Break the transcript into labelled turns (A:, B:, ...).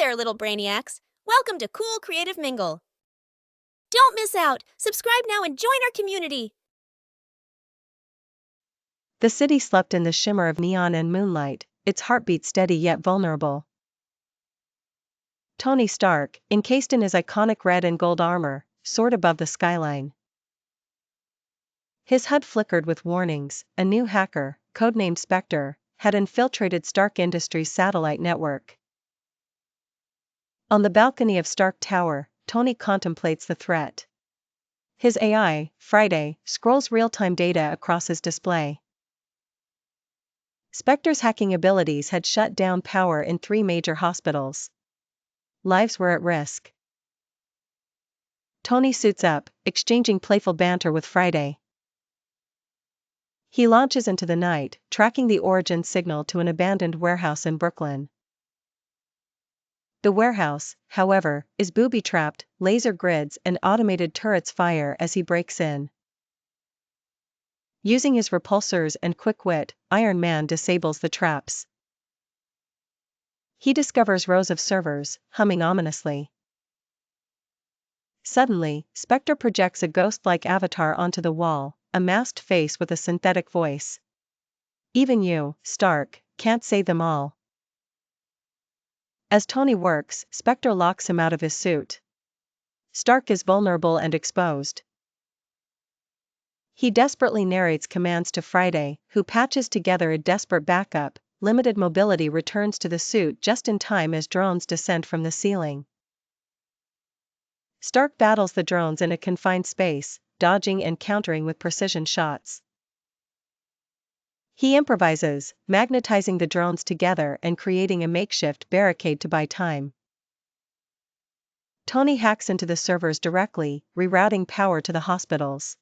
A: there, little brainiacs. Welcome to Kool Kreative Mingle. Don't miss out. Subscribe now and join our community.
B: The city slept in the shimmer of neon and moonlight, its heartbeat steady yet vulnerable. Tony Stark, encased in his iconic red and gold armor, soared above the skyline. His HUD flickered with warnings. A new hacker, codenamed Specter, had infiltrated Stark Industries' satellite network. On the balcony of Stark Tower, Tony contemplates the threat. His AI, Friday, scrolls real-time data across his display. Specter's hacking abilities had shut down power in 3 major hospitals. Lives were at risk. Tony suits up, exchanging playful banter with Friday. He launches into the night, tracking the origin signal to an abandoned warehouse in Brooklyn. The warehouse, however, is booby-trapped. Laser grids and automated turrets fire as he breaks in. Using his repulsors and quick wit, Iron Man disables the traps. He discovers rows of servers, humming ominously. Suddenly, Spectre projects a ghost-like avatar onto the wall, a masked face with a synthetic voice. Even you, Stark, can't save them all. As Tony works, Spectre locks him out of his suit. Stark is vulnerable and exposed. He desperately narrates commands to Friday, who patches together a desperate backup. Limited mobility returns to the suit just in time as drones descend from the ceiling. Stark battles the drones in a confined space, dodging and countering with precision shots. He improvises, magnetizing the drones together and creating a makeshift barricade to buy time. Tony hacks into the servers directly, rerouting power to the hospitals.